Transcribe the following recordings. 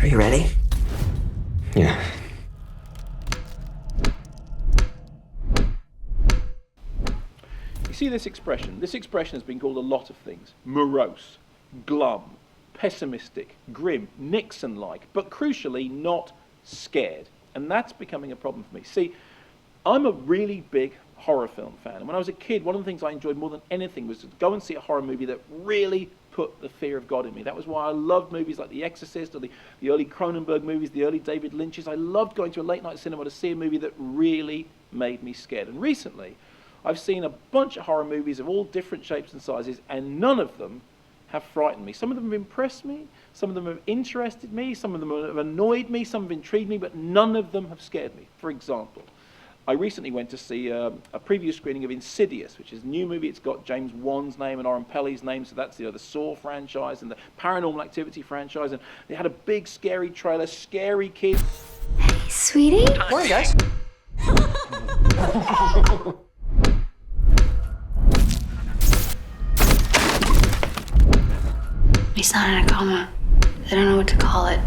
Are you ready? Yeah. You see this expression? This expression has been called a lot of things. Morose, glum, pessimistic, grim, Nixon-like, but crucially not scared. And that's becoming a problem for me. See, I'm a really big horror film fan. And when I was a kid, one of the things I enjoyed more than anything was to go and see a horror movie that really put the fear of God in me. That was why I loved movies like The Exorcist or the early Cronenberg movies, the early David Lynch's. I loved going to a late night cinema to see a movie that really made me scared. And recently, I've seen a bunch of horror movies of all different shapes and sizes, and none of them have frightened me. Some of them have impressed me, some of them have interested me, some of them have annoyed me, some have intrigued me, but none of them have scared me. For example, I recently went to see a preview screening of Insidious, which is a new movie. It's got James Wan's name and Oren Peli's name, so that's the Saw franchise and the Paranormal Activity franchise, and they had a big scary trailer, scary kids. Hey, sweetie. Morning, guys. He's not in a coma. They don't know what to call it.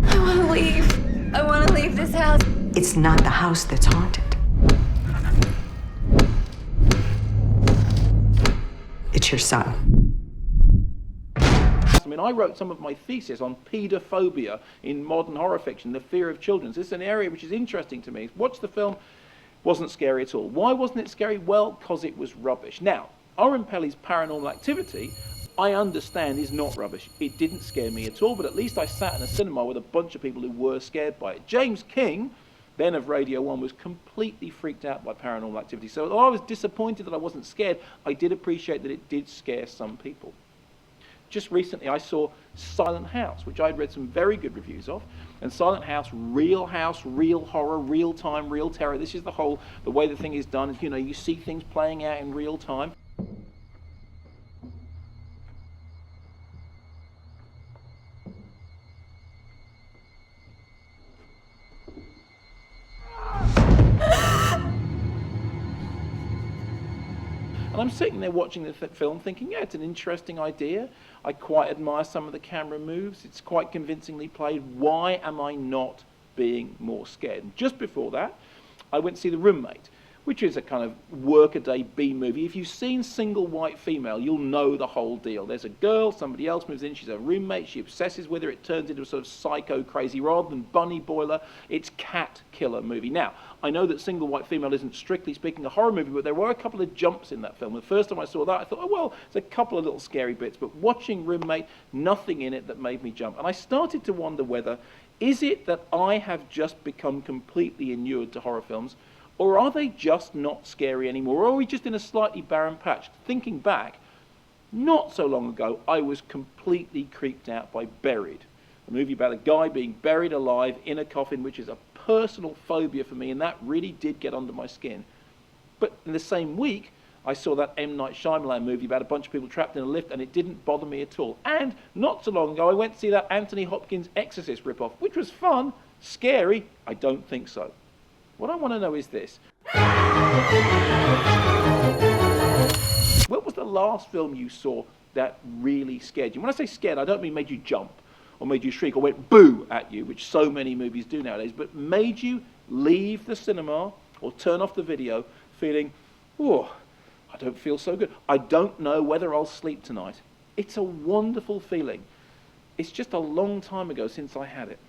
I want to leave. I want to leave this house. It's not the house that's haunted. It's your son. I mean, I wrote some of my thesis on paedophobia in modern horror fiction, the fear of children. This is an area which is interesting to me. Watched the film, wasn't scary at all. Why wasn't it scary? Well, because it was rubbish. Now, Oren Peli's Paranormal Activity, I understand, is not rubbish. It didn't scare me at all, but at least I sat in a cinema with a bunch of people who were scared by it. James King, then of Radio 1, was completely freaked out by Paranormal Activity. So although I was disappointed that I wasn't scared, I did appreciate that it did scare some people. Just recently I saw Silent House, which I'd read some very good reviews of. And Silent House, real horror, real time, real terror. This is the way the thing is done. You know, you see things playing out in real time. And I'm sitting there watching the film thinking, yeah, it's an interesting idea. I quite admire some of the camera moves. It's quite convincingly played. Why am I not being more scared? And just before that, I went to see The Roommate, which is a kind of workaday B movie. If you've seen Single White Female, you'll know the whole deal. There's a girl, somebody else moves in, she's a roommate, she obsesses with her, it turns into a sort of psycho crazy. Rather than bunny boiler, it's cat killer movie. Now, I know that Single White Female isn't strictly speaking a horror movie, but there were a couple of jumps in that film. The first time I saw that, I thought, oh, well, there's a couple of little scary bits, but watching Roommate, nothing in it that made me jump. And I started to wonder whether, is it that I have just become completely inured to horror films, or are they just not scary anymore? Or are we just in a slightly barren patch? Thinking back, not so long ago, I was completely creeped out by Buried, a movie about a guy being buried alive in a coffin, which is a personal phobia for me, and that really did get under my skin. But in the same week, I saw that M. Night Shyamalan movie about a bunch of people trapped in a lift, and it didn't bother me at all. And not so long ago, I went to see that Anthony Hopkins Exorcist ripoff, which was fun, scary, I don't think so. What I want to know is this. What was the last film you saw that really scared you? When I say scared, I don't mean made you jump or made you shriek or went boo at you, which so many movies do nowadays, but made you leave the cinema or turn off the video feeling, oh, I don't feel so good. I don't know whether I'll sleep tonight. It's a wonderful feeling. It's just a long time ago since I had it.